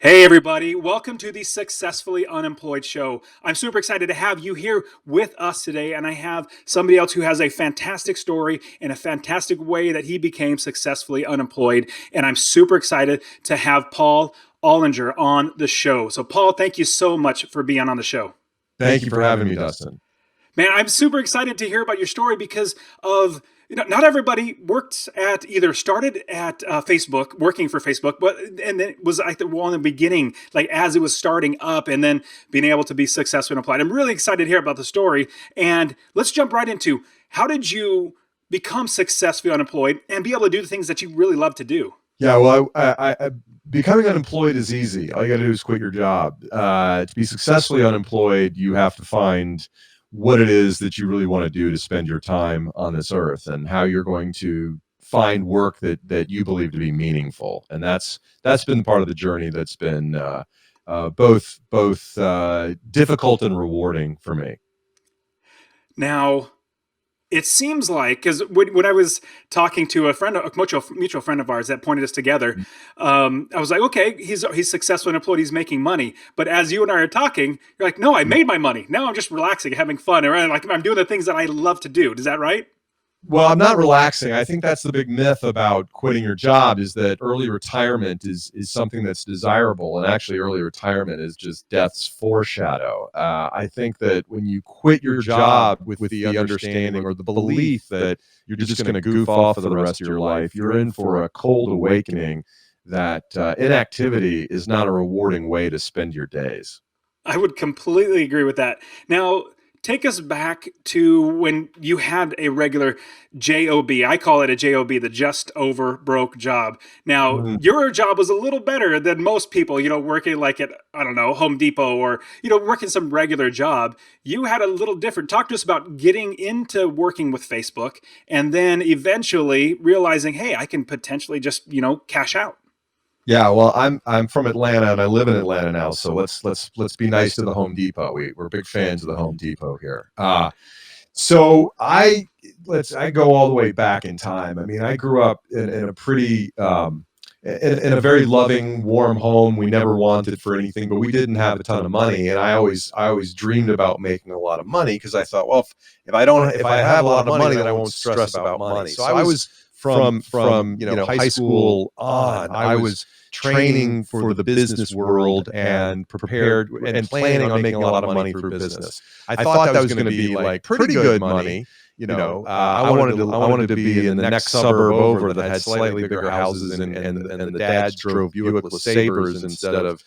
Hey, everybody. Welcome to the Successfully Unemployed Show. I'm super excited to have you here with us today, and I have somebody else who has a fantastic story and a fantastic way that he became successfully unemployed. And I'm super excited to have Paul Ollinger on the show. So, Paul, thank you so much for being on the show. Thank you for having me, Dustin. Man, I'm super excited to hear about your story because of not everybody worked at either started at Facebook, working for Facebook, but and then it was like the one in the beginning, like as it was starting up, and then being able to be successful and applied. I'm really excited to hear about the story, and let's jump right into how did you become successfully unemployed and be able to do the things that you really love to do? Yeah, well, becoming unemployed is easy. All you got to do is quit your job. To be successfully unemployed, you have to find what it is that you really want to do to spend your time on this earth, and how you're going to find work that you believe to be meaningful. And that's been part of the journey that's been both difficult and rewarding for me. Now, it seems like because when I was talking to a mutual friend of ours that pointed us together, I was like, okay, he's successful and employed, he's making money. But as you and I are talking, you're like, no, I made my money. Now I'm just relaxing, having fun, or like I'm doing the things that I love to do. Is that right? Well, I'm not relaxing. I think that's the big myth about quitting your job, is that early retirement is something that's desirable, and actually early retirement is just death's foreshadow. I think that when you quit your job with the understanding or the belief that you're just going to goof off for the rest of your life, you're in for a cold awakening that inactivity is not a rewarding way to spend your days. I would completely agree with that. Now, take us back to when you had a regular job. I call it a job, the just over broke job. Now, your job was a little better than most people, working like at, I don't know, Home Depot, or, working some regular job. You had a little different. Talk to us about getting into working with Facebook and then eventually realizing, hey, I can potentially just, cash out. Yeah, well, I'm from Atlanta and I live in Atlanta now, so let's be nice to the Home Depot. We're big fans of the Home Depot here. So I go all the way back in time. I mean, I grew up in a pretty in a very loving, warm home. We never wanted for anything, but we didn't have a ton of money, and I always dreamed about making a lot of money, because I thought, well, if I have a lot of money, then I won't stress about money. So I was from high school on, I was training for the business world and prepared and planning on making a lot of money through business. I thought that was going to be like pretty good money. I wanted to be in the next suburb over that had slightly bigger houses, and the dads drove Buick LeSabres instead of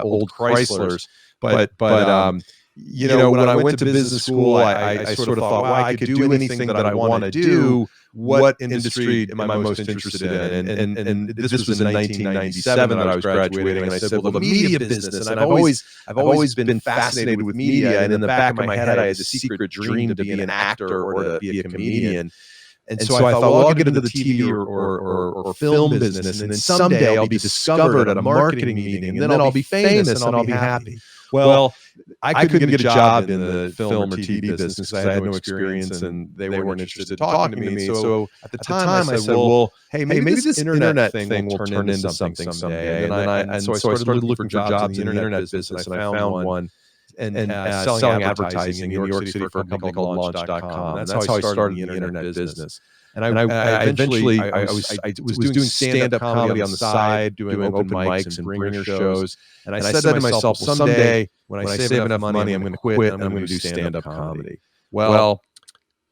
old Chryslers. But when I went to business school, I sort of thought, well, I could do anything that I want to do. What industry am I most interested in? And this was in 1997 that I was graduating, and I said, well, the media business. And I've always been fascinated with media, and in the back of my head, I had the secret dream to be an actor or to be a comedian. And so I thought, well, I'll get into the TV or film business, and then someday I'll be discovered at a marketing meeting, and then I'll be famous and I'll be happy. Well, I couldn't get a job in the film or TV business because I had no experience, and they weren't interested in talking to me. So at the time I said, well, hey, maybe this internet thing will turn into something someday. And so I started looking for jobs in the internet business, and I found one and selling advertising in New York City for a company called Launch.com. That's how I started the internet business. And I eventually was doing stand-up comedy on the side, doing open mics and bringer shows. And I said to myself, someday when I save enough money, I'm going to quit and I'm going to do stand-up comedy. Well,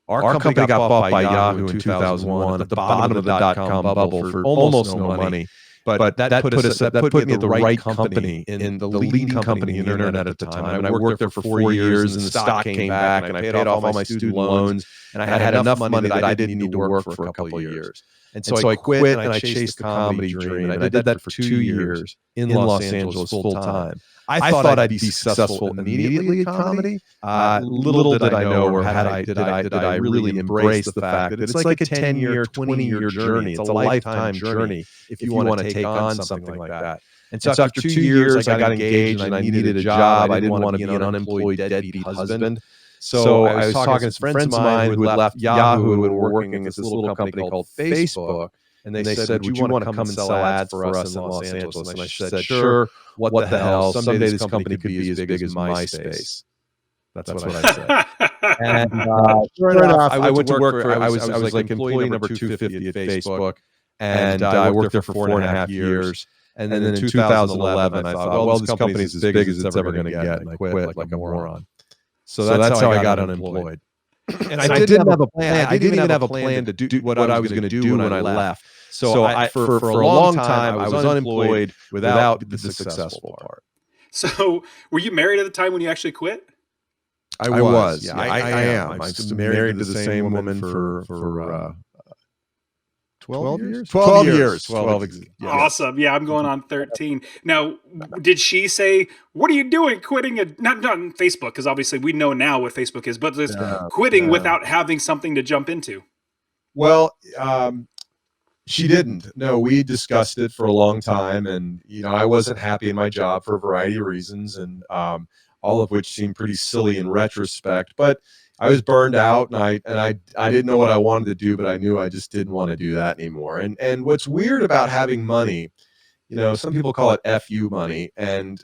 our company got bought by Yahoo in 2001 at the bottom of the dot-com bubble for almost no money. But that put me at the right company, in the leading company in the internet at the time. And I worked there for 4 years, and the stock came back, and I paid off all my student loans, and I had enough money that I didn't need to work for a couple of years. And so I quit and I chased the comedy dream, and I did that for 2 years in Los Angeles full time. I thought I'd be successful immediately at comedy. Little did I know, or did I really embrace the fact that it's like a 10-year, 20-year journey. It's a lifetime journey if you want to take on something like that. And so after 2 years, I got engaged and I needed a job. I didn't want to be an unemployed deadbeat husband. So I was talking to some friends of mine who had left Yahoo and were working at this little company called Facebook. and they said, "Would you want to come and sell ads for us in Los Angeles?" And I said, "Sure. What the hell? Someday this company could be as big as MySpace." That's what I said. And sure enough, I went to work for. I was like employee number 250 at Facebook, and I worked there for 4.5 years. And then in 2011, I thought, well, this company's as big as it's ever going to get, and I quit like a moron. So that's how I got unemployed. And I didn't have a plan. I didn't even have a plan to do what I was going to do when I left. So for a long time, I was unemployed without the successful part. So, were you married at the time when you actually quit? I was. Yeah, I am. I'm still married to the same woman for 12 years? 12 years. 12. Awesome. Yeah, I'm going on 13. Now, did she say, "What are you doing quitting it?" Not on Facebook, because obviously we know now what Facebook is, but just quitting without having something to jump into? Well, she didn't. No, we discussed it for a long time, and I wasn't happy in my job for a variety of reasons, and all of which seemed pretty silly in retrospect. But I was burned out, and I didn't know what I wanted to do, but I knew I just didn't want to do that anymore. And what's weird about having money, some people call it FU money, and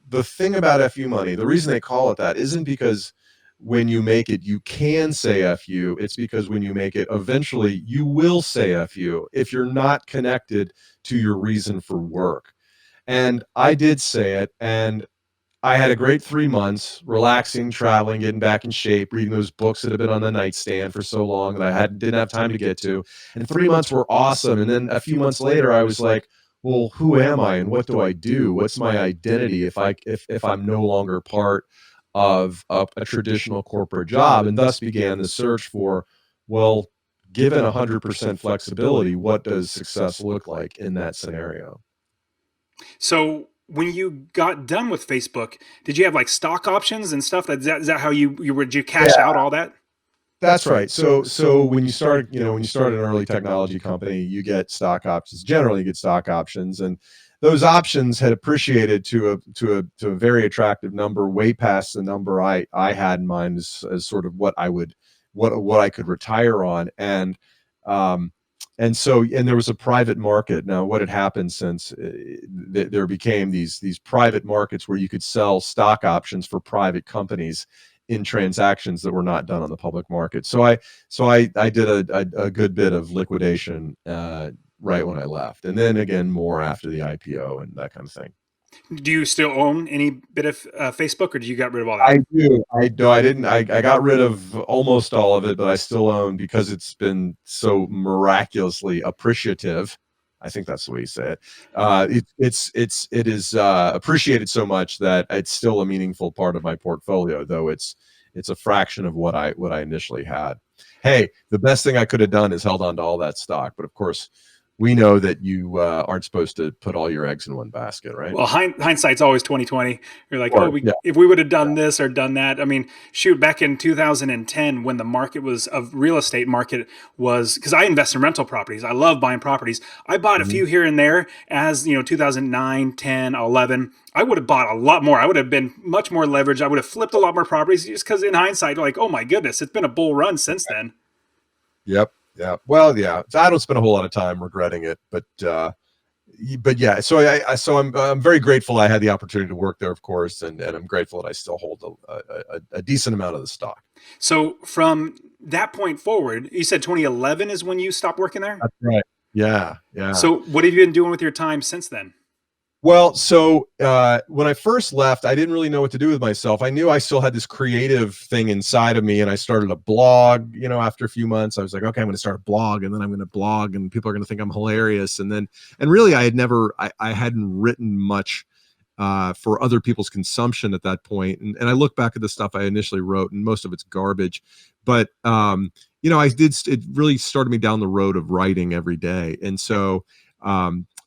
the thing about FU money, the reason they call it that isn't because when you make it, you can say FU. It's because when you make it, eventually you will say FU if you're not connected to your reason for work. And I did say it, and I had a great 3 months, relaxing, traveling, getting back in shape, reading those books that had been on the nightstand for so long that didn't have time to get to. And 3 months were awesome. And then a few months later, I was like, well, who am I and what do I do? What's my identity if I'm no longer part of a traditional corporate job? And thus began the search for, well, given 100% flexibility, what does success look like in that scenario? So, when you got done with Facebook, did you have like stock options and stuff? Is that how would you cash out all that? That's right. So when you start, when you start an early technology company, you get stock options. Generally, you get stock options, and those options had appreciated to a very attractive number, way past the number I had in mind as sort of what I could retire on, and there was a private market. Now, what had happened since there became these private markets where you could sell stock options for private companies in transactions that were not done on the public market. So I did a good bit of liquidation right when I left, and then again more after the IPO and that kind of thing. Do you still own any bit of Facebook, or did you get rid of all that? I do. I do. I didn't. I got rid of almost all of it, but I still own because it's been so miraculously appreciative. I think that's the way you say it. It is appreciated so much that it's still a meaningful part of my portfolio, though it's a fraction of what I initially had. Hey, the best thing I could have done is held on to all that stock, but of course, we know that you aren't supposed to put all your eggs in one basket, right? Well, hindsight's always 2020. You're like, oh, Yeah. if we would have done this or done that. I mean, shoot, back in 2010, when the market was of real estate market was, because I invest in rental properties. I love buying properties. I bought a few here and there as 2009, 10, 11. I would have bought a lot more. I would have been much more leveraged. I would have flipped a lot more properties just because in hindsight, like, oh my goodness, it's been a bull run since then. Yep. Yeah. Well, yeah. I don't spend a whole lot of time regretting it, but yeah. So I'm very grateful I had the opportunity to work there, of course, and I'm grateful that I still hold a decent amount of the stock. So from that point forward, you said 2011 is when you stopped working there? That's right. Yeah. Yeah. So what have you been doing with your time since then? Well, so when I first left, I didn't really know what to do with myself. I knew I still had this creative thing inside of me, and I started a blog. After a few months, I was like, okay, I'm going to start a blog, and then I'm going to blog, and people are going to think I'm hilarious. And really, I hadn't written much for other people's consumption at that point. And I look back at the stuff I initially wrote, and most of it's garbage. But it really started me down the road of writing every day, and so.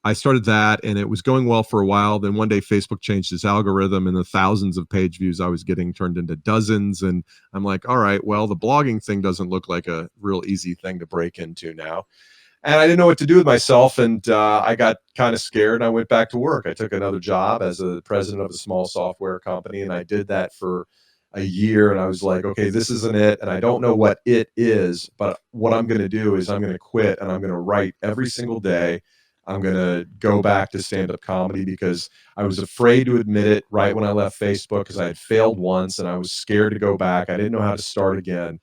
I started that, and it was going well for a while. Then one day Facebook changed its algorithm, and the thousands of page views I was getting turned into dozens. And I'm like, all right, well, the blogging thing doesn't look like a real easy thing to break into now. And I didn't know what to do with myself. And I got kind of scared. And I went back to work. I took another job as a president of a small software company. And I did that for a year, and I was like, okay, this isn't it, and I don't know what it is, but what I'm going to do is I'm going to quit and I'm going to write every single day. I'm going to go back to stand-up comedy because I was afraid to admit it right when I left Facebook because I had failed once and I was scared to go back. I didn't know how to start again.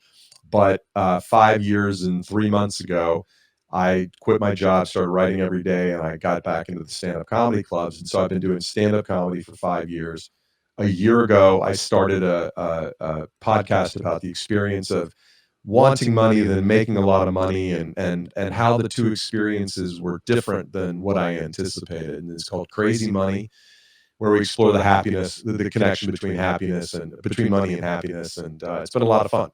But 5 years and 3 months ago, I quit my job, started writing every day, and I got back into the stand-up comedy clubs. And so I've been doing stand-up comedy for 5 years. A year ago, I started a podcast about the experience of wanting money than making a lot of money, and how the two experiences were different than what I anticipated. And it's called Crazy Money, where we explore the happiness, the connection between happiness and between money and happiness. And it's been a lot of fun.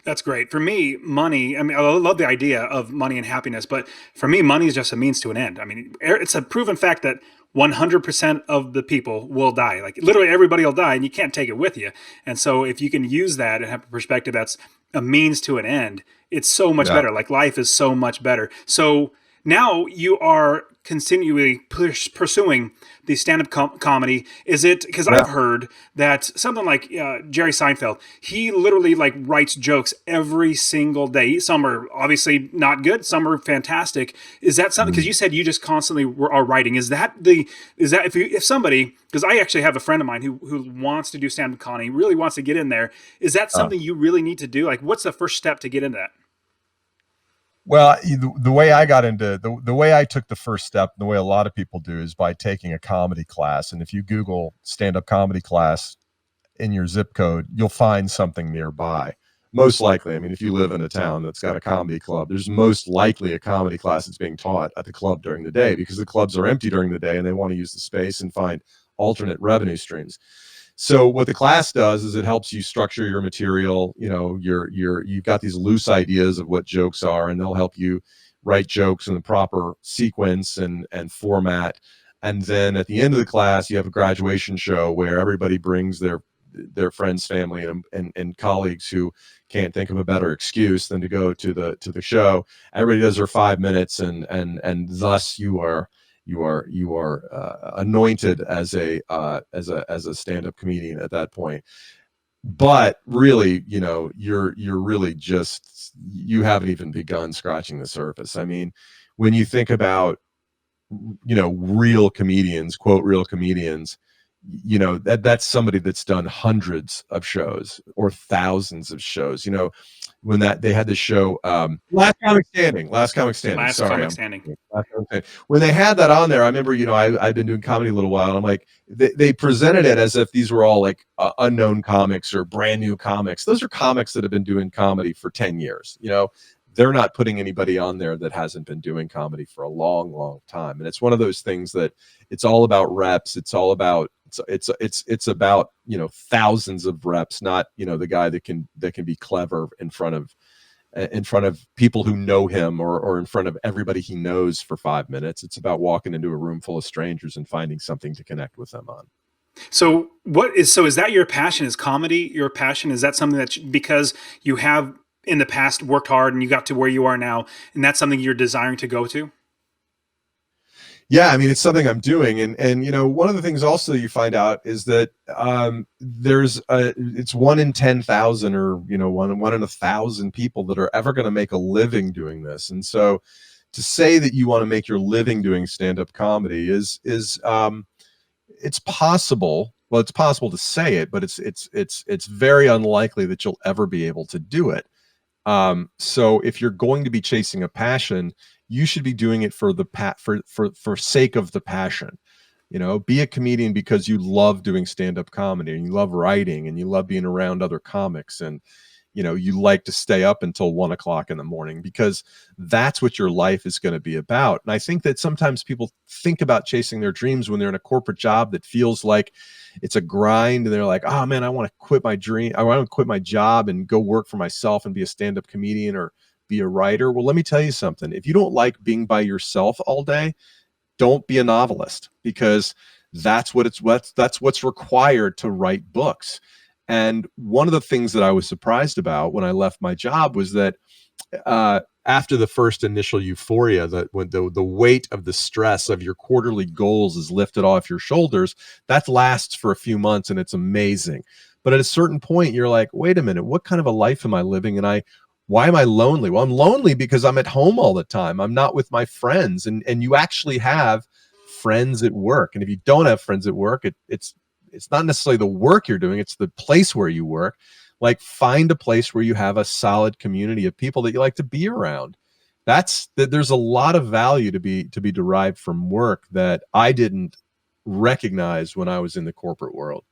That's great. For me, money, I mean, I love the idea of money and happiness, but for me, money is just a means to an end. I mean, it's a proven fact that 100% of the people will die. Like literally everybody will die and you can't take it with you. And so if you can use that and have a perspective that's a means to an end, it's so much Yeah. better. Like life is so much better. So now you are continually pursuing the stand-up comedy. Is it because Yeah. I've heard that something like Jerry Seinfeld, he literally like writes jokes every single day. Some are obviously not good, some are fantastic. Is that something, because Mm. you said you just constantly are writing, is that if somebody, because I actually have a friend of mine who wants to do stand-up comedy, really wants to get in there, is that something you really need to do? Like what's the first step to get into that? Well, the way I got into the way I took the first step, the way a lot of people do, is by taking a comedy class. And if you Google stand-up comedy class in your zip code, you'll find something nearby. Most likely, I mean, if you live in a town that's got a comedy club, there's most likely a comedy class that's being taught at the club during the day because the clubs are empty during the day and they want to use the space and find alternate revenue streams. So what the class does is it helps you structure your material. You know, you've got these loose ideas of what jokes are, and they'll help you write jokes in the proper sequence and format. And then at the end of the class, you have a graduation show where everybody brings their friends, family, and colleagues who can't think of a better excuse than to go to the show. Everybody does their 5 minutes, and thus you are anointed as a stand-up comedian at that point. But really, you're really just, you haven't even begun scratching the surface. I mean, when you think about, real comedians, quote real comedians, that's somebody that's done hundreds of shows or thousands of shows. When that they had the show, last comic standing, Last sorry, comic standing. last comic standing. When they had that on there, I remember, I've been doing comedy a little while, and I'm like, they presented it as if these were all like unknown comics or brand new comics. Those are comics that have been doing comedy for 10 years. They're not putting anybody on there that hasn't been doing comedy for a long, long time. And it's one of those things that it's all about reps. It's all about, it's about, thousands of reps, not, the guy that can be clever in front of people who know him, or in front of everybody he knows for 5 minutes. It's about walking into a room full of strangers and finding something to connect with them on. So is that your passion? Is comedy your passion? Is that something that because you have in the past worked hard and you got to where you are now, and that's something you're desiring to go to? Yeah, I mean, it's something I'm doing, and one of the things also you find out is that it's 1 in 10,000, or one in 1,000 people that are ever going to make a living doing this. And so to say that you want to make your living doing stand-up comedy is it's possible. Well, it's possible to say it, but it's very unlikely that you'll ever be able to do it. So if you're going to be chasing a passion, you should be doing it for the for sake of the passion. Be a comedian because you love doing stand-up comedy, and you love writing, and you love being around other comics, and you like to stay up until 1 o'clock in the morning because that's what your life is going to be about. And I think that sometimes people think about chasing their dreams when they're in a corporate job that feels like it's a grind, and they're like, oh man, I want to quit my dream. I want to quit my job and go work for myself and be a stand-up comedian or be a writer. Well, let me tell you something. If you don't like being by yourself all day, don't be a novelist, because that's what's required to write books. And one of the things that I was surprised about when I left my job was that after the first initial euphoria, that when the weight of the stress of your quarterly goals is lifted off your shoulders, that lasts for a few months and it's amazing. But at a certain point, you're like, wait a minute, what kind of a life am I living? Why am I lonely? Well, I'm lonely because I'm at home all the time. I'm not with my friends. And you actually have friends at work. And if you don't have friends at work, it's not necessarily the work you're doing, it's the place where you work. Like, find a place where you have a solid community of people that you like to be around. There's a lot of value to be derived from work that I didn't recognize when I was in the corporate world.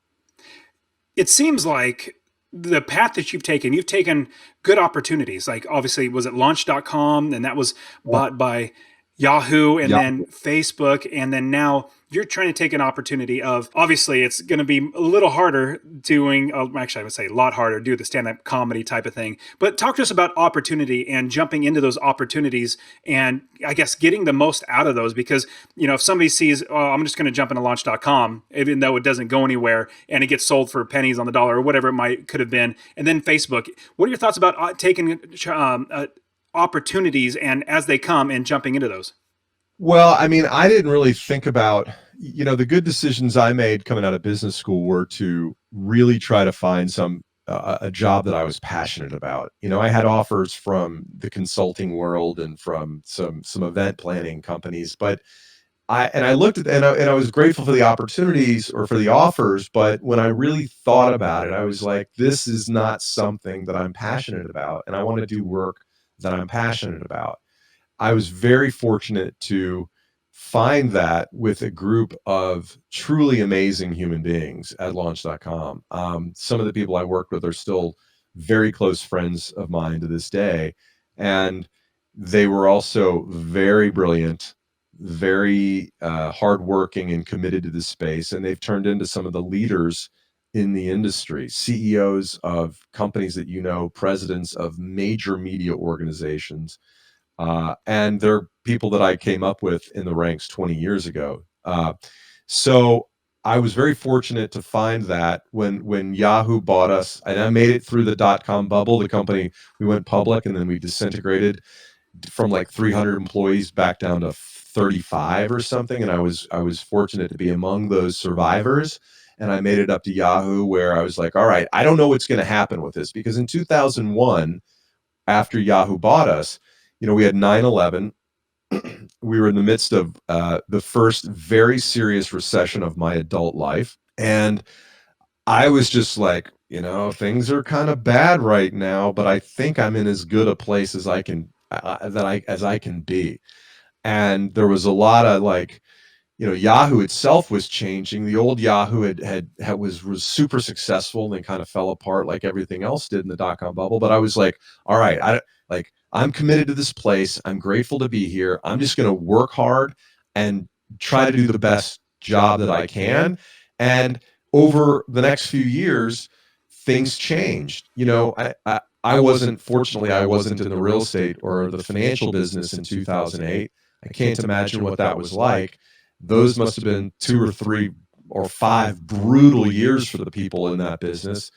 It seems like the path that you've taken good opportunities. Like, obviously, was it launch.com, and that was Yeah. bought by Yahoo, and Yeah. then Facebook, and then now you're trying to take an opportunity of, obviously it's going to be a little harder doing, actually I would say a lot harder, do the stand-up comedy type of thing. But talk to us about opportunity and jumping into those opportunities, and I guess getting the most out of those. Because if somebody sees, oh, I'm just going to jump into launch.com, even though it doesn't go anywhere and it gets sold for pennies on the dollar or whatever it might could have been, and then Facebook, what are your thoughts about taking opportunities and as they come and jumping into those? Well, I mean, I didn't really think about, the good decisions I made coming out of business school were to really try to find a job that I was passionate about. I had offers from the consulting world and from some event planning companies, but I looked at, and I was grateful for the opportunities or for the offers, but when I really thought about it, I was like, this is not something that I'm passionate about, and I want to do work that I'm passionate about. I was very fortunate to find that with a group of truly amazing human beings at launch.com. Some of the people I worked with are still very close friends of mine to this day. And they were also very brilliant, very hardworking and committed to this space. And they've turned into some of the leaders in the industry, CEOs of companies that presidents of major media organizations, and they're people that I came up with in the ranks 20 years ago. So I was very fortunate to find that when Yahoo bought us, and I made it through the dot-com bubble. The company, we went public, and then we disintegrated from like 300 employees back down to 35 or something. And I was fortunate to be among those survivors. And I made it up to Yahoo, where I was like, all right, I don't know what's going to happen with this, because in 2001, after Yahoo bought us, we had 9/11. We were in the midst of the first very serious recession of my adult life. And I was just like, things are kind of bad right now, but I think I'm in as good a place as I can, as I can be. And there was a lot of like, Yahoo itself was changing. The old Yahoo was super successful and then kind of fell apart like everything else did in the dot-com bubble. But I was like, all right, I'm committed to this place. I'm grateful to be here. I'm just going to work hard and try to do the best job that I can. And over the next few years, things changed. Fortunately, I wasn't in the real estate or the financial business in 2008. I can't imagine what that was like. Those must have been 2 or 3 or 5 brutal years for the people in that business.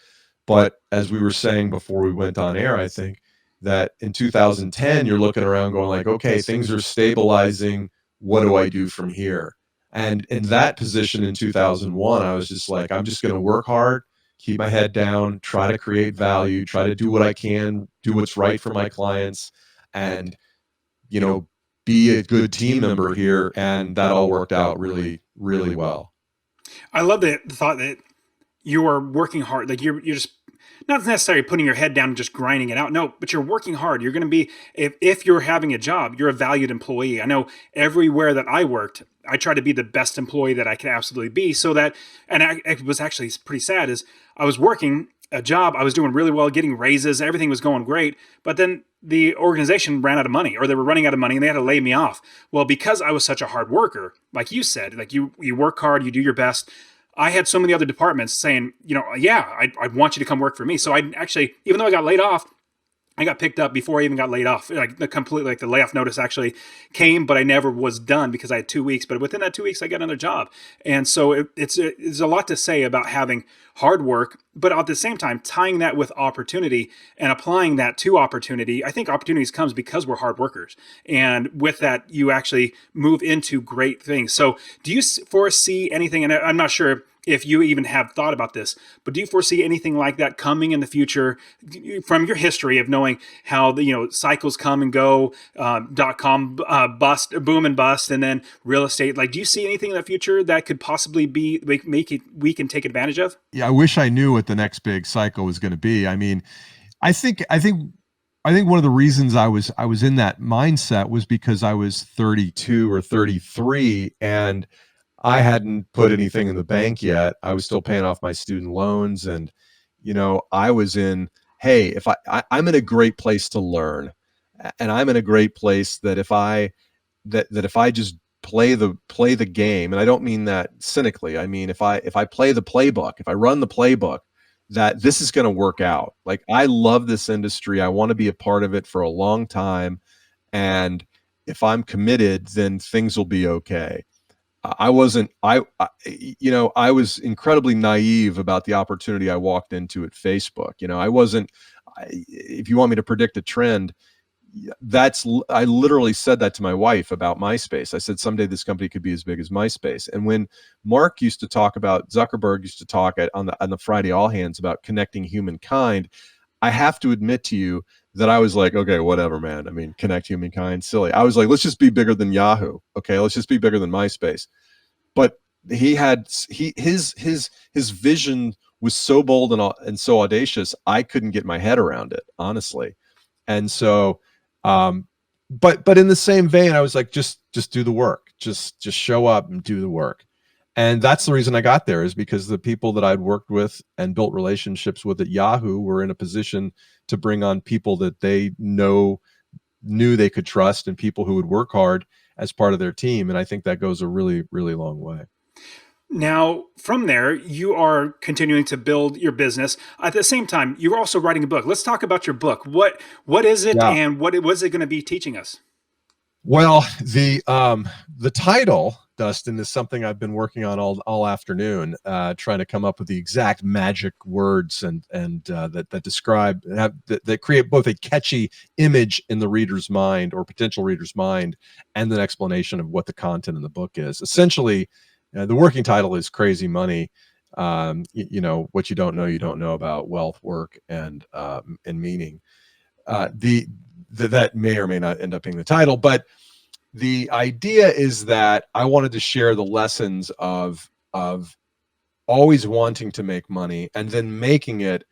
But as we were saying before we went on air, I think that in 2010, you're looking around going like, okay, things are stabilizing. What do I do from here? And in that position in 2001, I was just like, I'm just going to work hard, keep my head down, try to create value, try to do what I can, do what's right for my clients, and, you know, be a good team member here. And that all worked out really, really well. I love the thought that you are working hard. Like, you're just not necessarily putting your head down and just grinding it out. No, but you're working hard. You're going to be, if you're having a job, you're a valued employee. I know everywhere that I worked, I tried to be the best employee that I could absolutely be, so that, and it was actually pretty sad, is I was working a job, I was doing really well, getting raises, everything was going great, but then the organization ran out of money, or they were running out of money, and they had to lay me off. Well, because I was such a hard worker, like you said, like you work hard, you do your best. I had so many other departments saying, yeah, I want you to come work for me. So I actually, even though I got laid off, I got picked up before I even got laid off. Like, the layoff notice actually came, but I never was done because I had 2 weeks. But within that 2 weeks, I got another job. And so it's a lot to say about having hard work, but at the same time, tying that with opportunity and applying that to opportunity. I think opportunities comes because we're hard workers. And with that, you actually move into great things. So do you foresee anything, and I'm not sure if you even have thought about this, but do you foresee anything like that coming in the future from your history of knowing how the cycles come and go, .com bust, boom and bust, and then real estate? Like, do you see anything in the future that could possibly be make it we can take advantage of? Yeah, I wish I knew what the next big cycle was going to be. I mean, I think one of the reasons I was in that mindset was because I was 32 or 33, and I hadn't put anything in the bank yet. I was still paying off my student loans, and I was in, hey, if I'm in a great place to learn, and I'm in a great place that if I just play the game, and I don't mean that cynically. I mean, if I play the playbook, if I run the playbook, that this is going to work out. Like, I love this industry. I want to be a part of it for a long time, and if I'm committed, then things will be okay. I wasn't I was incredibly naive about the opportunity I walked into at Facebook. I wasn't if you want me to predict a trend, I literally said that to my wife about MySpace. I said someday this company could be as big as MySpace. And when Zuckerberg used to talk on the Friday All Hands about connecting humankind, I have to admit to you that I was like, okay, whatever, man. I mean, connect humankind, silly. I was like, let's just be bigger than Yahoo. Okay, let's just be bigger than MySpace. But his vision was so bold and so audacious, I couldn't get my head around it, honestly. And so, um, but in the same vein, I was like, just do the work, just show up and do the work. And that's the reason I got there, is because the people that I'd worked with and built relationships with at Yahoo were in a position to bring on people that they knew they could trust, and people who would work hard as part of their team. And I think that goes a really, really long way. Now, from there, you are continuing to build your business. At the same time, you're also writing a book. Let's talk about your book. What is it, Yeah. and what is it going to be teaching us? Well, the title, Dustin, is something I've been working on all afternoon, trying to come up with the exact magic words and that describe that create both a catchy image in the reader's mind, or potential reader's mind, and an explanation of what the content in the book is. Essentially, the working title is "Crazy Money." What you don't know about wealth, work, and meaning. The that may or may not end up being the title, but the idea is that I wanted to share the lessons of always wanting to make money and then making it,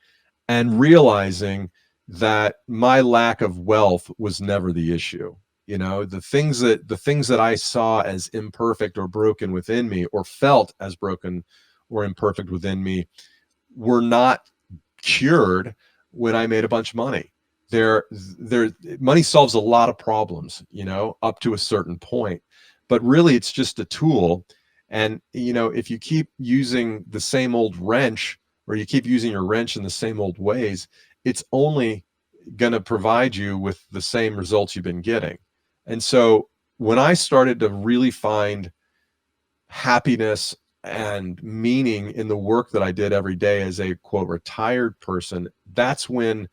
and realizing that my lack of wealth was never the issue. The things that I saw as imperfect or broken within me, or felt as broken or imperfect within me, were not cured when I made a bunch of money. There Money solves a lot of problems, up to a certain point, but really it's just a tool. And if you keep using the same old wrench, or you keep using your wrench in the same old ways, it's only going to provide you with the same results you've been getting. And so when I started to really find happiness and meaning in the work that I did every day as a quote retired person, that's when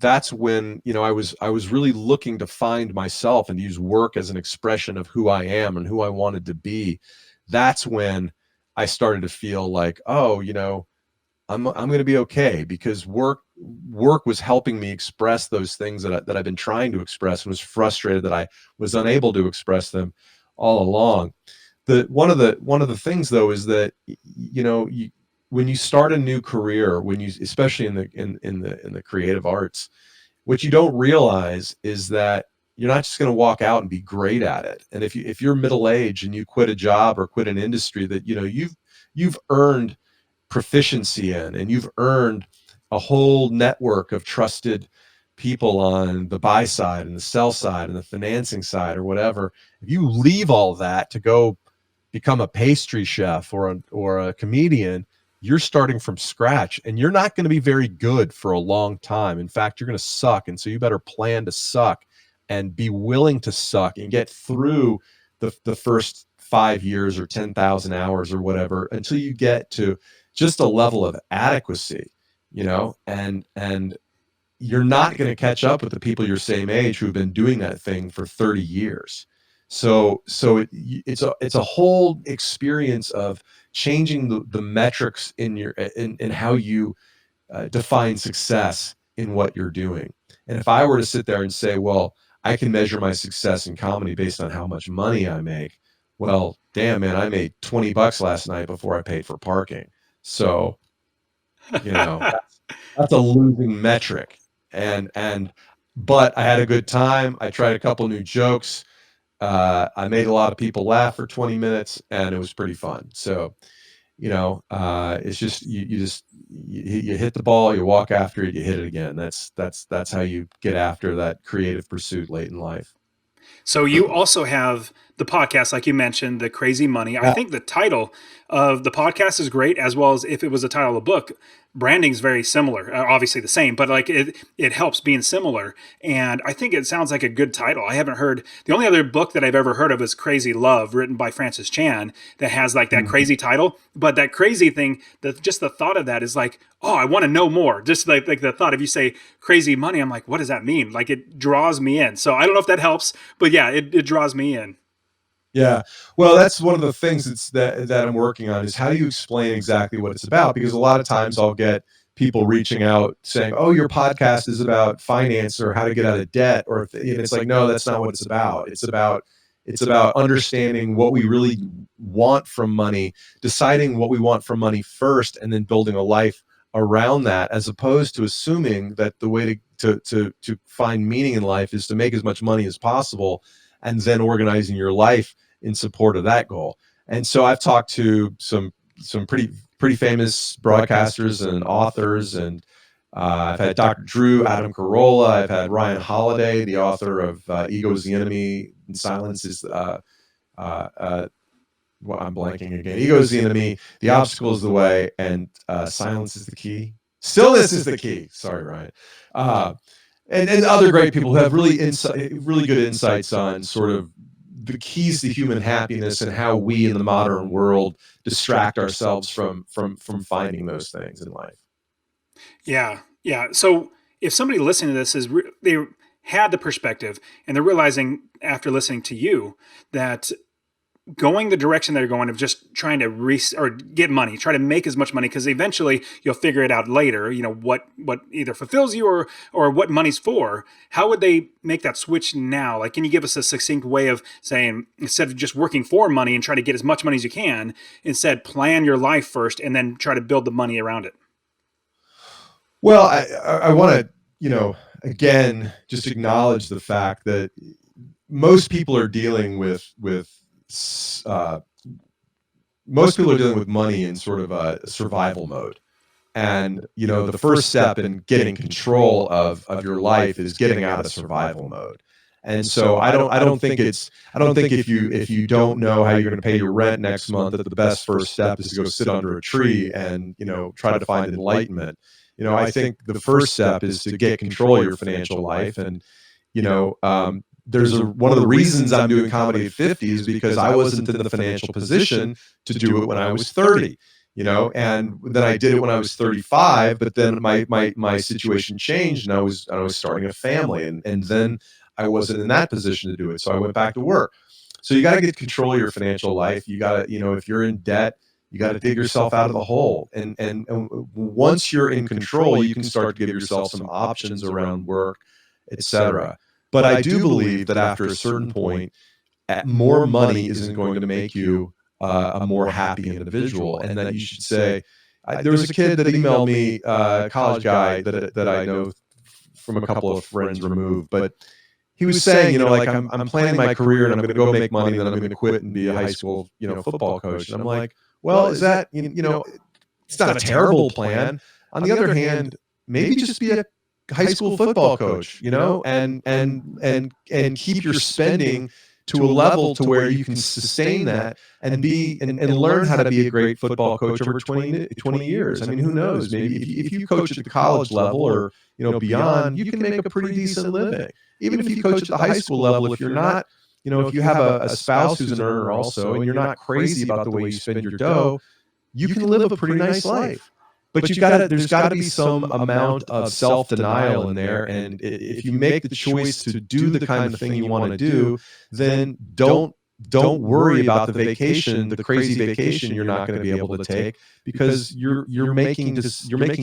I was really looking to find myself and use work as an expression of who I am and who I wanted to be. That's when I started to feel like, oh, I'm going to be okay, because work was helping me express those things that I've been trying to express, and was frustrated that I was unable to express them all along. One of the things, though, is that when you start a new career, especially in the creative arts, what you don't realize is that you're not just going to walk out and be great at it. And if you're middle aged and you quit a job or quit an industry that you've earned proficiency in, and you've earned a whole network of trusted people on the buy side and the sell side and the financing side, or whatever, if you leave all that to go become a pastry chef or a comedian, you're starting from scratch, and you're not going to be very good for a long time. In fact, you're going to suck. And so you better plan to suck and be willing to suck and get through the first 5 years or 10,000 hours or whatever until you get to just a level of adequacy, and you're not going to catch up with the people your same age who've been doing that thing for 30 years. So it's a whole experience of changing the metrics in how you define success in what you're doing. And if I were to sit there and say, well, I can measure my success in comedy based on how much money I make. Well, damn, man, I made $20 last night before I paid for parking. So, that's a losing metric. But I had a good time. I tried a couple new jokes. I made a lot of people laugh for 20 minutes, and it was pretty fun. So, it's just you hit the ball, you walk after it, you hit it again. That's how you get after that creative pursuit late in life. So you also have the podcast, like you mentioned, the Crazy Money. I think the title of the podcast is great, as well as if it was a title of a book. Branding's very similar, obviously the same, but like it helps being similar. And I think it sounds like a good title. I haven't heard the only other book that I've ever heard of is Crazy Love, written by Francis Chan, that has like that crazy title. But that crazy thing, just the thought of that is like, oh, I want to know more. Just like the thought, if you say Crazy Money, I'm like, what does that mean? Like it draws me in. So I don't know if that helps, but yeah, it draws me in. Yeah. Well, that's one of the things that I'm working on is how do you explain exactly what it's about? Because a lot of times I'll get people reaching out saying, "Oh, your podcast is about finance or how to get out of debt," and it's like, no, that's not what it's about. It's about understanding what we really want from money, deciding what we want from money first, and then building a life around that, as opposed to assuming that the way to find meaning in life is to make as much money as possible, and then organizing your life in support of that goal. And so I've talked to some pretty famous broadcasters and authors, and I've had Dr. Drew, Adam Carolla, I've had Ryan Holiday, the author of Ego is the Enemy and Silence is well, I'm blanking again. Ego is the enemy, the obstacle is the way, and silence is the key. Stillness is the key. Sorry, Ryan. And other great people who have really good insights on sort of the keys to human happiness and how we in the modern world distract ourselves from finding those things in life. Yeah, yeah. So if somebody listening to this they had the perspective and they're realizing after listening to you that going the direction they're going of just trying to or get money, try to make as much money because eventually you'll figure it out later. You know what either fulfills you or what money's for. How would they make that switch now? Like, can you give us a succinct way of saying instead of just working for money and try to get as much money as you can, instead plan your life first and then try to build the money around it? Well, I want to again just acknowledge the fact that most people are dealing with uh, most people are dealing with money in sort of a survival mode. And the first step in getting control of your life is getting out of survival mode. And so I don't think if you don't know how you're going to pay your rent next month, that the best first step is to go sit under a tree and try to find enlightenment. I think the first step is to get control of your financial life. And there's one of the reasons I'm doing comedy at 50 is because I wasn't in the financial position to do it when I was 30. And then I did it when I was 35, but then my situation changed, and I was starting a family, and then I wasn't in that position to do it. So I went back to work. So you got to get control of your financial life. You got to, if you're in debt, you got to dig yourself out of the hole. And once you're in control, you can start to give yourself some options around work, etc. But I do believe that after a certain point, more money isn't going to make you a more happy individual, and that you should say, there was a kid that emailed me, a college guy that I know from a couple of friends removed, but he was saying, like I'm planning my career and I'm going to go make money, and then I'm going to quit and be a high school, football coach. And I'm like, well, is that, it's not a terrible plan. On the other hand, maybe just be a high school football coach, and keep your spending to a level to where you can sustain that and learn how to be a great football coach over 20 years. I mean, who knows? Maybe if you coach at the college level or beyond, you can make a pretty decent living. Even if you coach at the high school level, if you're not if you have a spouse who's an earner also, and you're not crazy about the way you spend your dough, you can live a pretty nice life. But there's got to be some amount of self-denial in there. And if you make the choice to do the kind of thing you want to do, then don't worry about the crazy vacation you're not going to be able to take, because you're making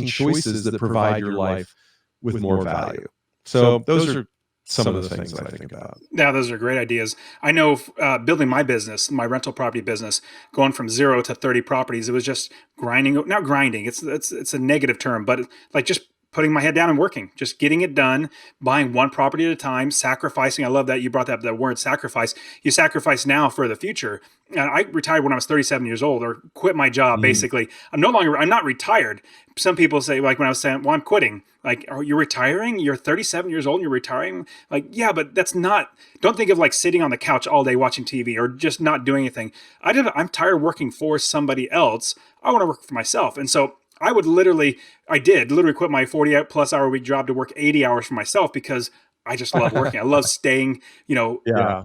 choices that provide your life with more value. So those are some of the things that I think about. Yeah, those are great ideas. I know building my business, my rental property business, going from 0 to 30 properties, it was just grinding. Not grinding. It's a negative term, but like just putting my head down and working, just getting it done, buying one property at a time, sacrificing. I love that you brought that word sacrifice. You sacrifice now for the future. And I retired when I was 37 years old, or quit my job. Basically, I'm not retired. Some people say, like when I was saying, well, I'm quitting. Like, are you retiring? You're 37 years old and you're retiring? Like, yeah, but that's not, don't think of like sitting on the couch all day watching TV or just not doing anything. I'm tired of working for somebody else. I want to work for myself. And so I did literally quit my 40 plus hour week job to work 80 hours for myself, because I just love working. I love staying,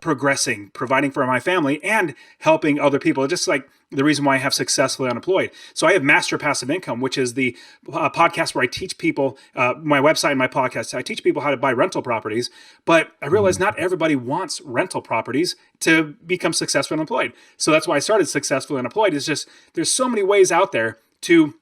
progressing, providing for my family and helping other people. It's just like the reason why I have Successfully Unemployed. So I have Master Passive Income, which is the podcast where I teach people, my website and my podcast, I teach people how to buy rental properties. But I realize not everybody wants rental properties to become successfully unemployed. So that's why I started Successfully Unemployed. It's just, there's so many ways out there to,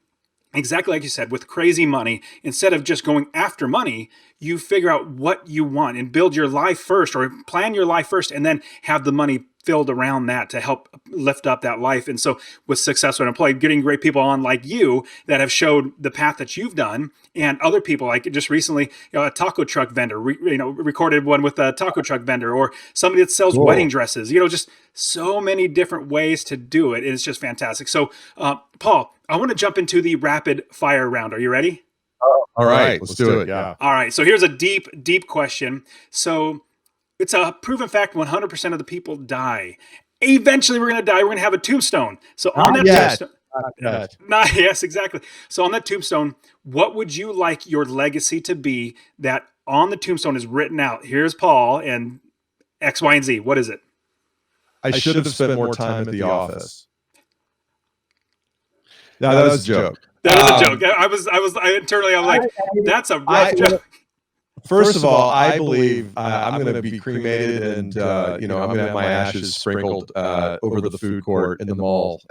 exactly like you said, with crazy money, instead of just going after money, you figure out what you want and build your life first, or plan your life first, and then have the money filled around that to help lift up that life. And so with Successful Unemployed, getting great people on like you that have showed the path that you've done, and other people like just recently, a taco truck vendor, recorded one with a taco truck vendor, or somebody that sells wedding dresses, just so many different ways to do it. It's just fantastic. So Paul, I want to jump into the rapid fire round. Are you ready? All right, let's do it. Yeah. All right. So here's a deep question. So it's a proven fact: 100% of the people die. Eventually, we're going to die. We're going to have a tombstone. So on that tombstone, yes, exactly. So on that tombstone, what would you like your legacy to be? That on the tombstone is written out. Here's Paul and X, Y, and Z. What is it? I should have spent more time at the office. No, that was a joke. That was a joke. I internally, I'm like, that's a rough joke. First of all, I believe I'm going to be cremated, and I'm going to have my ashes sprinkled over the food court in the mall.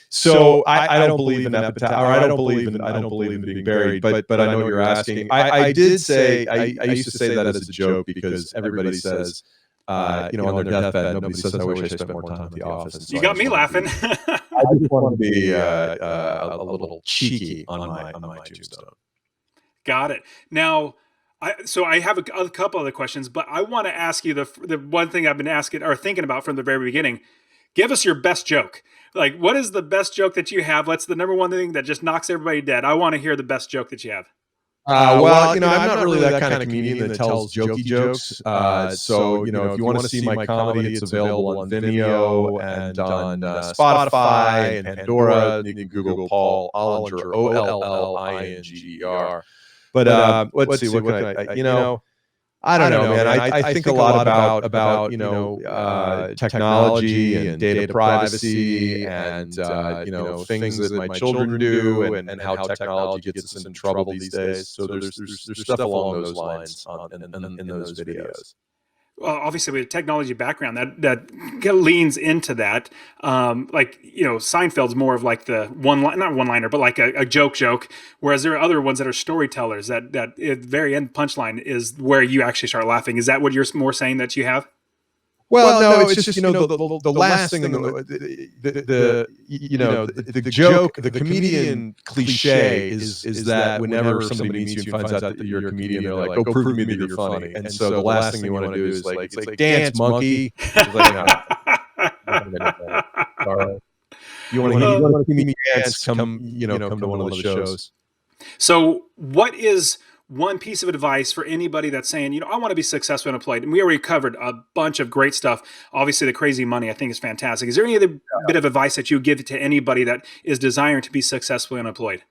So I don't believe in epitaph, or I don't believe in being buried. But I know what you're asking. I did say I used to say that as a joke, because everybody says, on their deathbed, nobody says, "I wish I spent more time at the office." So you got me laughing. I just want to be a little cheeky on my tombstone. Got it. Now, I have a couple other questions, but I want to ask you the one thing I've been asking or thinking about from the very beginning. Give us your best joke. Like, what is the best joke that you have? What's the number one thing that just knocks everybody dead? I want to hear the best joke that you have. Well, I'm not really that kind of comedian that tells jokey jokes. So, if you want to see my comedy, it's available on Vimeo and on Spotify and Pandora. You can Google Paul Ollinger, Ollinger. But let's see, what can I don't know, man. I think a lot about technology and data privacy and things that my children do and how technology gets us into trouble these days. So there's stuff along those lines in those videos. Well, obviously, we have a technology background that leans into that. Seinfeld's more of like the not one-liner, but like a joke. Whereas there are other ones that are storytellers that at the very end punchline is where you actually start laughing. Is that what you're more saying that you have? Well, no, it's just the last thing, the joke, the comedian cliche is that whenever somebody meets you and finds out that you're a comedian, they're like, "Oh, prove to me that you're funny." And so the last thing you want to do is like, it's like, "Dance, monkey." It's like, sorry. You want to see me dance? Come to one of the shows. So, what is one piece of advice for anybody that's saying, I want to be successful and unemployed? And we already covered a bunch of great stuff. Obviously, the crazy money, I think, is fantastic. Is there any other bit of advice that you give to anybody that is desiring to be successfully unemployed?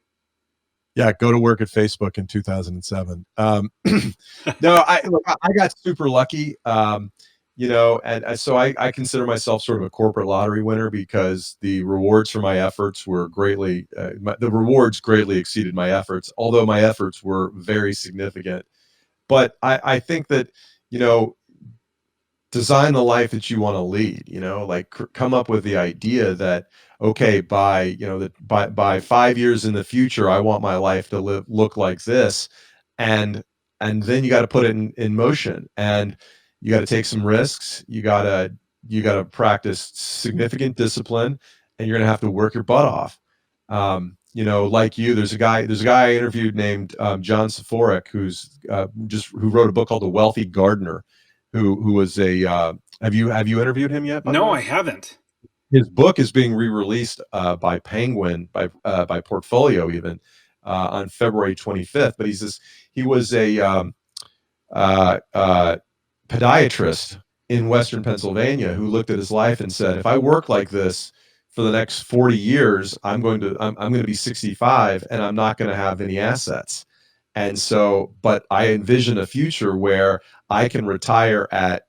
Yeah, go to work at Facebook in 2007. No, I got super lucky. and so I consider myself sort of a corporate lottery winner because the rewards for my efforts were the rewards greatly exceeded my efforts, although my efforts were very significant. But I think that, you know, design the life that you want to lead, like come up with the idea that, okay, by 5 years in the future, I want my life to look like this. And then you got to put it in motion, and you got to take some risks. You got to practice significant discipline, and you're going to have to work your butt off. Like you, there's a guy I interviewed named John Saforic, who wrote a book called The Wealthy Gardener, who was a have you interviewed him yet, by the No, way? I haven't. His book is being re-released by Penguin, by Portfolio, even on February 25th. But he was a uh, uh, podiatrist in Western Pennsylvania who looked at his life and said, if I work like this for the next 40 years, I'm going to be 65 and I'm not going to have any assets. And so, but I envision a future where I can retire at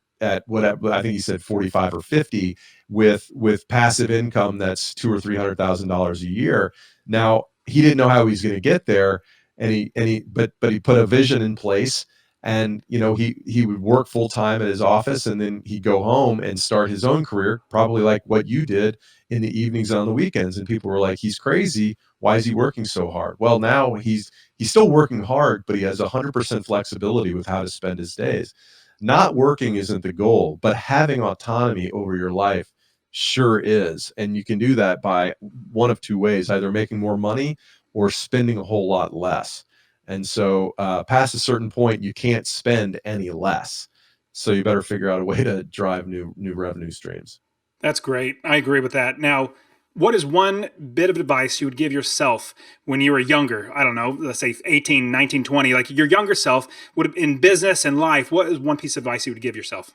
whatever, I think he said 45 or 50, with passive income that's two or $300,000 a year. Now, he didn't know how he's going to get there, but he put a vision in place. And he would work full time at his office, and then he'd go home and start his own career, probably like what you did, in the evenings and on the weekends. And people were like, he's crazy, why is he working so hard? Well, now he's still working hard, but he has 100% flexibility with how to spend his days. Not working isn't the goal, but having autonomy over your life sure is. And you can do that by one of two ways: either making more money or spending a whole lot less. And so, past a certain point, you can't spend any less. So you better figure out a way to drive new revenue streams. That's great. I agree with that. Now, what is one bit of advice you would give yourself when you were younger? I don't know, let's say 18, 19, 20, like your younger self would in business and life. What is one piece of advice you would give yourself?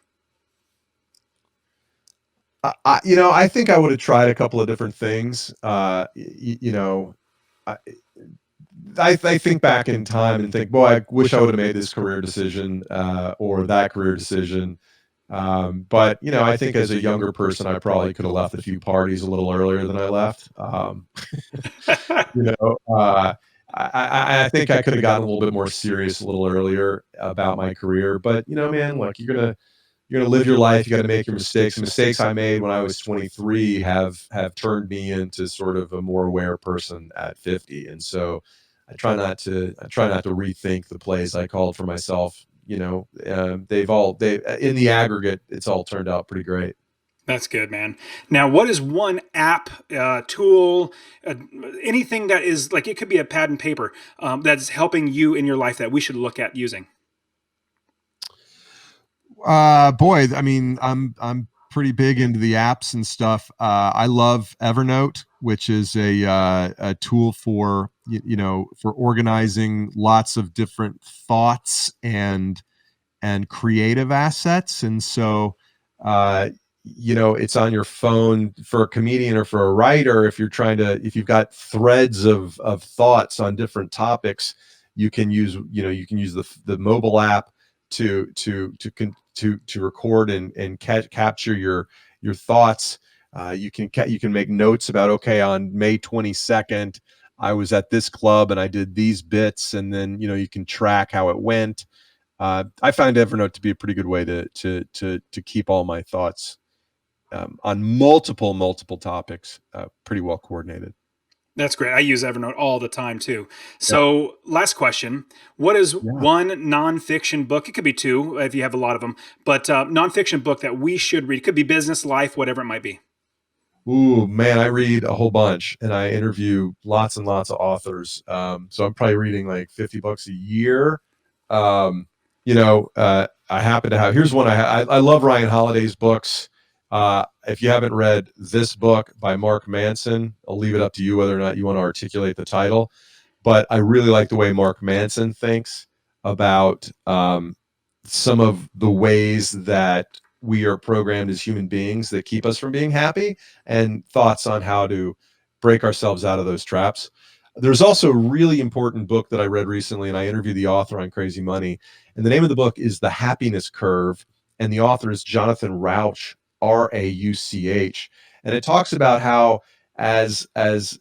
I think I would have tried a couple of different things. I, I think back in time and think, boy, I wish I would have made this career decision or that career decision. But I think as a younger person, I probably could have left a few parties a little earlier than I left. You know, uh, I think I could have gotten a little bit more serious a little earlier about my career. But man, look, you're gonna live your life. You got to make your mistakes. The mistakes I made when I was 23 have turned me into sort of a more aware person at 50. And so I try not to rethink the plays I called for myself. They in the aggregate, it's all turned out pretty great. That's good, man. Now, what is one app, tool, uh, anything that is like it could be a pad and paper that's helping you in your life that we should look at using? Boy, I mean, I'm pretty big into the apps and stuff. I love Evernote, which is a tool for for organizing lots of different thoughts and creative assets. And so, uh, it's on your phone for a comedian or for a writer. If you've got threads of thoughts on different topics, you can use the mobile app to record and capture your thoughts. You can make notes about, okay, on May 22nd, I was at this club and I did these bits, and then you can track how it went. I find Evernote to be a pretty good way to keep all my thoughts on multiple topics pretty well coordinated. That's great. I use Evernote all the time too. Yeah, So, last question: what is yeah. one nonfiction book? It could be two if you have a lot of them, but nonfiction book that we should read. It could be business, life, whatever it might be. Ooh, man, I read a whole bunch and I interview lots and lots of authors. So I'm probably reading like 50 books a year. I happen to have, here's one I love Ryan Holiday's books. If you haven't read this book by Mark Manson, I'll leave it up to you whether or not you want to articulate the title. But I really like the way Mark Manson thinks about some of the ways that we are programmed as human beings that keep us from being happy, and thoughts on how to break ourselves out of those traps. There's also a really important book that I read recently, and I interviewed the author on Crazy Money. And the name of the book is The Happiness Curve. and the author is Jonathan Rauch, Rauch, and it talks about how as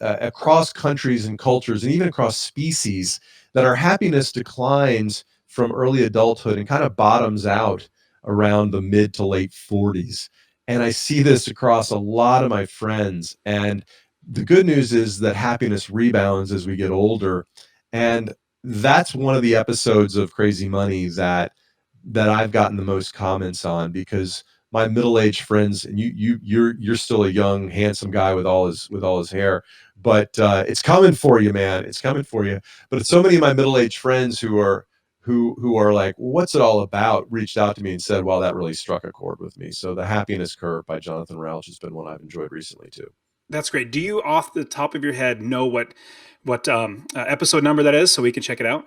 across countries and cultures and even across species that our happiness declines from early adulthood and kind of bottoms out around the mid to late 40s. And I see this across a lot of my friends. And the good news is that happiness rebounds as we get older. And that's one of the episodes of Crazy Money that I've gotten the most comments on, because my middle-aged friends, and you're still a young, handsome guy with all his hair, but it's coming for you, man. It's coming for you. But so many of my middle-aged friends who are like, what's it all about, reached out to me and said, well, that really struck a chord with me. So The Happiness Curve by Jonathan Rauch has been one I've enjoyed recently too. That's great. Do you, off the top of your head, know what episode number that is, so we can check it out?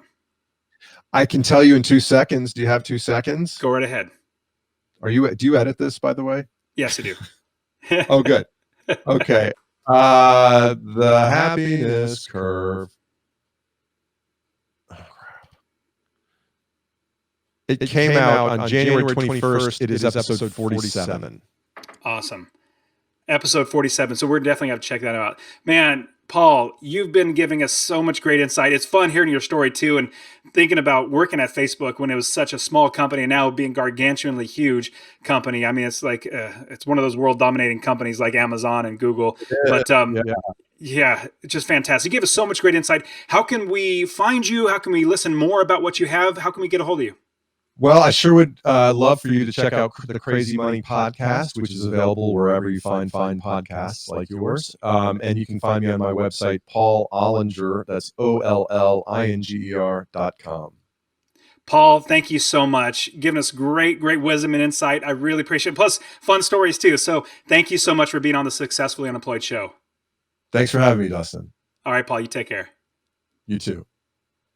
I can tell you in 2 seconds. Do you have 2 seconds? Go right ahead. Do you edit this, by the way? Yes, I do. Oh, good. Okay. The Happiness Curve. It came out on January 21st. It is episode 47. Awesome. Episode 47. So we're definitely have to check that out. Man, Paul, you've been giving us so much great insight. It's fun hearing your story too, and thinking about working at Facebook when it was such a small company and now being gargantuanly huge company. I mean, it's like it's one of those world dominating companies like Amazon and Google. But yeah, it's just fantastic. You gave us so much great insight. How can we find you? How can we listen more about what you have? How can we get a hold of you? Well, I sure would love for you to check out the Crazy Money podcast, which is available wherever you find fine podcasts like yours. And you can find me on my website, Paul Ollinger. That's OLLINGER.com. Paul, thank you so much. Giving us great wisdom and insight. I really appreciate it. Plus, fun stories too. So thank you so much for being on the Successfully Unemployed show. Thanks for having me, Dustin. All right, Paul, you take care. You too.